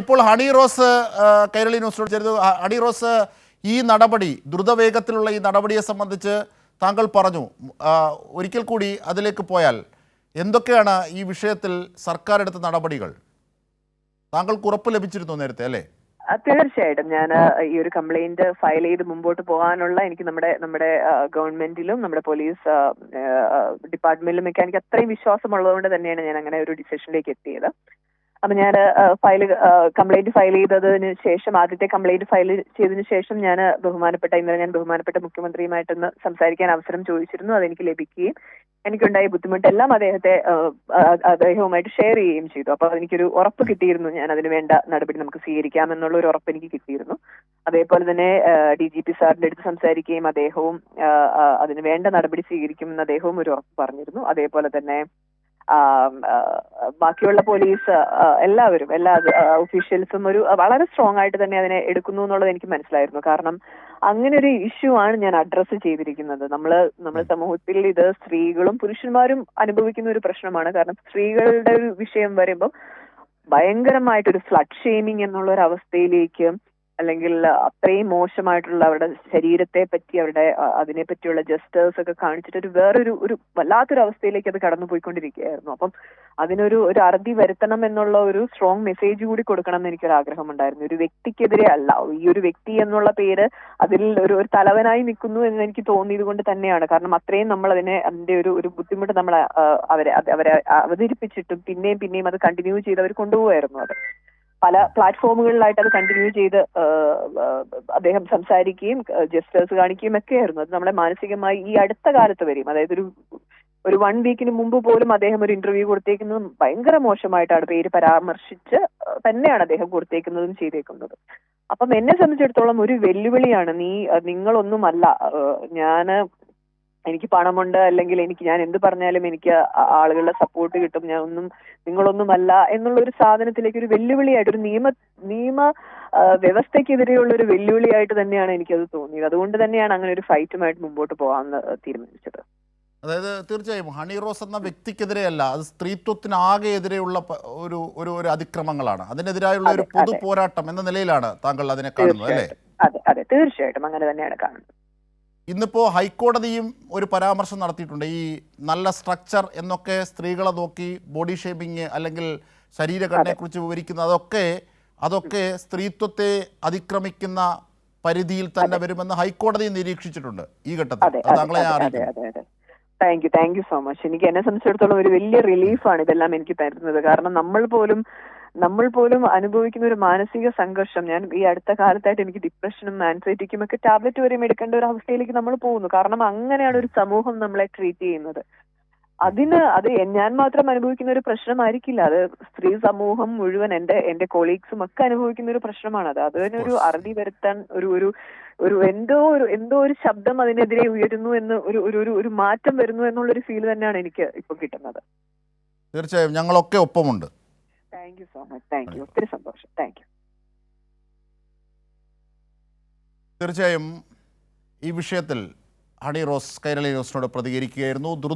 ഇപ്പോൾ ഹണി റോസ് കൈരളി ന്യൂസിനോട് ചേർന്ന് ഹണി റോസ് ഈ നടപടി ദ്രുതവേഗത്തിലുള്ള ഈ നടപടിയെ സംബന്ധിച്ച് താങ്കൾ പറഞ്ഞു. ഒരിക്കൽ കൂടി അതിലേക്ക് പോയാൽ എന്തൊക്കെയാണ് ഈ വിഷയത്തിൽ സർക്കാർ എടുത്ത നടപടികൾ? താങ്കൾക്ക് ഉറപ്പ് ലഭിച്ചിരുന്നു നേരത്തെ അല്ലേ? തീർച്ചയായിട്ടും ഞാൻ ഈ ഒരു കംപ്ലൈന്റ് ഫയൽ ചെയ്ത് മുമ്പോട്ട് പോകാനുള്ള എനിക്ക് നമ്മുടെ ഗവൺമെന്റിലും നമ്മുടെ പോലീസ് ഡിപ്പാർട്ട്മെന്റിലും ഒക്കെ എനിക്ക് അത്രയും വിശ്വാസമുള്ളതുകൊണ്ട് തന്നെയാണ് ഞാൻ അങ്ങനെ ഒരു ഡിസിഷനിലേക്ക് എത്തിയത്. അപ്പൊ ഞാൻ കംപ്ലൈന്റ് ഫയൽ ചെയ്തതിന് ശേഷം, ആദ്യത്തെ കംപ്ലൈന്റ് ഫയൽ ചെയ്തതിനു ശേഷം ഇന്നലെ ഞാൻ ബഹുമാനപ്പെട്ട മുഖ്യമന്ത്രിയുമായിട്ടൊന്ന് സംസാരിക്കാൻ അവസരം ചോദിച്ചിരുന്നു. അതെനിക്ക് ലഭിക്കുകയും എനിക്കുണ്ടായ ബുദ്ധിമുട്ടെല്ലാം അദ്ദേഹവുമായിട്ട് ഷെയർ ചെയ്യുകയും ചെയ്തു. അപ്പൊ എനിക്കൊരു ഉറപ്പ് കിട്ടിയിരുന്നു, ഞാൻ അതിന് വേണ്ട നടപടി നമുക്ക് സ്വീകരിക്കാമെന്നുള്ള ഒരു ഉറപ്പ് എനിക്ക് കിട്ടിയിരുന്നു. അതേപോലെ തന്നെ DGP സാറിന്റെ അടുത്ത് സംസാരിക്കുകയും അദ്ദേഹവും അതിന് വേണ്ട നടപടി സ്വീകരിക്കുമെന്ന് അദ്ദേഹവും ഒരു ഉറപ്പ് പറഞ്ഞിരുന്നു. അതേപോലെ തന്നെ ബാക്കിയുള്ള പോലീസ് എല്ലാവരും, എല്ലാ ഒഫീഷ്യൽസും വളരെ സ്ട്രോങ് ആയിട്ട് തന്നെ അതിനെ എടുക്കുന്നു എന്നുള്ളത് എനിക്ക് മനസ്സിലായിരുന്നു. കാരണം അങ്ങനെ ഒരു ഇഷ്യൂ ആണ് ഞാൻ അഡ്രസ്സ് ചെയ്തിരിക്കുന്നത്. നമ്മുടെ സമൂഹത്തിൽ ഇത് സ്ത്രീകളും പുരുഷന്മാരും അനുഭവിക്കുന്ന ഒരു പ്രശ്നമാണ്. കാരണം സ്ത്രീകളുടെ ഒരു വിഷയം വരുമ്പോൾ ഭയങ്കരമായിട്ടൊരു സ്ലട്ട് ഷെയ്മിങ് എന്നുള്ള ഒരു അവസ്ഥയിലേക്ക്, അല്ലെങ്കിൽ അത്രയും മോശമായിട്ടുള്ള അവരുടെ ശരീരത്തെ പറ്റി, അവരുടെ അതിനെ പറ്റിയുള്ള ജസ്റ്റേഴ്സ് ഒക്കെ കാണിച്ചിട്ട് വേറൊരു വല്ലാത്തൊരു അവസ്ഥയിലേക്ക് അത് കടന്നു പോയിക്കൊണ്ടിരിക്കുകയായിരുന്നു. അപ്പം അതിനൊരു അറുതി വരുത്തണം എന്നുള്ള ഒരു സ്ട്രോങ് മെസ്സേജ് കൂടി കൊടുക്കണം എന്ന് എനിക്കൊരു ആഗ്രഹമുണ്ടായിരുന്നു. ഒരു വ്യക്തിക്കെതിരെ അല്ല, ഈ ഒരു വ്യക്തി എന്നുള്ള പേര് അതിൽ ഒരു തലവനായി നിൽക്കുന്നു എന്ന് എനിക്ക് തോന്നിയത് കൊണ്ട് തന്നെയാണ്. കാരണം അത്രയും നമ്മൾ അതിന്റെ ഒരു ബുദ്ധിമുട്ട് നമ്മൾ അവരെ അവതരിപ്പിച്ചിട്ടും പിന്നെയും അത് കണ്ടിന്യൂ ചെയ്ത് അവർ കൊണ്ടുപോകായിരുന്നു. അത് പല പ്ലാറ്റ്ഫോമുകളിലായിട്ട് അത് കണ്ടിന്യൂ ചെയ്ത് അദ്ദേഹം സംസാരിക്കുകയും ജസ്റ്റേഴ്സ് കാണിക്കുകയും ഒക്കെ ആയിരുന്നു. അത് നമ്മളെ മാനസികമായി ഈ അടുത്ത കാലത്ത് വരെയും, അതായത് ഒരു 1 വീക്കിന് മുമ്പ് പോലും അദ്ദേഹം ഒരു ഇന്റർവ്യൂ കൊടുത്തേക്കുന്നതും ഭയങ്കര മോശമായിട്ടാണ്, പേര് പരാമർശിച്ച് തന്നെയാണ് അദ്ദേഹം കൊടുത്തേക്കുന്നതും ചെയ്തേക്കുന്നത്. അപ്പം എന്നെ സംബന്ധിച്ചിടത്തോളം ഒരു വെല്ലുവിളിയാണ്. നിങ്ങളൊന്നുമല്ല, എനിക്ക് പണമുണ്ട്, അല്ലെങ്കിൽ ഞാൻ എന്ത് പറഞ്ഞാലും എനിക്ക് ആളുകളുടെ സപ്പോർട്ട് കിട്ടും, നിങ്ങളൊന്നുമല്ല എന്നുള്ള ഒരു സാധനത്തിലേക്ക് ഒരു വെല്ലുവിളിയായിട്ട്, ഒരു നിയമ വ്യവസ്ഥയ്ക്കെതിരെയുള്ള ഒരു വെല്ലുവിളിയായിട്ട് തന്നെയാണ് എനിക്കത് തോന്നിയത്. അതുകൊണ്ട് തന്നെയാണ് അങ്ങനെ ഒരു ഫൈറ്റുമായിട്ട് മുമ്പോട്ട് പോകാമെന്ന് തീരുമാനിച്ചത്. അതായത് തീർച്ചയായും ഹണി റോസ് എന്ന വ്യക്തിക്കെതിരെയല്ല, അത് സ്ത്രീത്വത്തിനാകെ എതിരെയുള്ള ഒരു അതിക്രമങ്ങളാണ്. അതിനെതിരായുള്ള ഒരു പൊതു പോരാട്ടം എന്ന നിലയിലാണ് താങ്കൾ അതിനെ കാണുന്നത് അല്ലേ? അതെ, തീർച്ചയായിട്ടും അങ്ങനെ തന്നെയാണ് കാണുന്നത്. ഇന്നിപ്പോൾ ഹൈക്കോടതിയും ഒരു പരാമർശം നടത്തിയിട്ടുണ്ട്. ഈ നല്ല സ്ട്രക്ചർ എന്നൊക്കെ സ്ത്രീകളെ നോക്കി ബോഡി ഷേമിങ് അല്ലെങ്കിൽ ശരീരഘടനയെക്കുറിച്ച് വിവരിക്കുന്ന അതൊക്കെ സ്ത്രീത്വത്തെ അതിക്രമിക്കുന്ന പരിധിയിൽ തന്നെ വരുമെന്ന് ഹൈക്കോടതി നിരീക്ഷിച്ചിട്ടുണ്ട് ഈ ഘട്ടത്തിൽ. താങ്കളെ അറിയിക്കുന്നു. Thank you so much. എനിക്ക് എന്നെ സംബന്ധിച്ചിടത്തോളം ഒരു വലിയ റിലീഫാണ് ഇതെല്ലാം എനിക്ക് തരുന്നത്. കാരണം നമ്മൾ പോലും അനുഭവിക്കുന്ന ഒരു മാനസിക സംഘർഷം, ഞാൻ ഈ അടുത്ത കാലത്തായിട്ട് എനിക്ക് ഡിപ്രഷനും ആൻസൈറ്റിക്കും ഒക്കെ ടാബ്ലറ്റ് വരെയും എടുക്കേണ്ട ഒരു അവസ്ഥയിലേക്ക് നമ്മൾ പോകുന്നു. കാരണം അങ്ങനെയാണ് ഒരു സമൂഹം നമ്മളെ ട്രീറ്റ് ചെയ്യുന്നത്. അത് ഞാൻ മാത്രം അനുഭവിക്കുന്ന ഒരു പ്രശ്നമായിരിക്കില്ല, അത് സ്ത്രീ സമൂഹം മുഴുവൻ, എന്റെ കൊളീഗ്സും ഒക്കെ അനുഭവിക്കുന്ന ഒരു പ്രശ്നമാണത്. അതിനൊരു അറുതി വരുത്താൻ എന്തോ ഒരു ശബ്ദം അതിനെതിരെ ഉയരുന്നു എന്ന് ഒരു മാറ്റം വരുന്നു എന്നുള്ളൊരു ഫീൽ തന്നെയാണ് എനിക്ക് ഇപ്പൊ കിട്ടുന്നത്. തീർച്ചയായും ഞങ്ങളൊക്കെ ഒപ്പമുണ്ട്. Thank you so much. Thank you, ഒത്തിരി സന്തോഷം. Thank you. തീർച്ചയായും ഈ വിഷയത്തിൽ ഹണി റോസ് കൈരളി ന്യൂസിനോട് പ്രതികരിക്കുകയായിരുന്നു.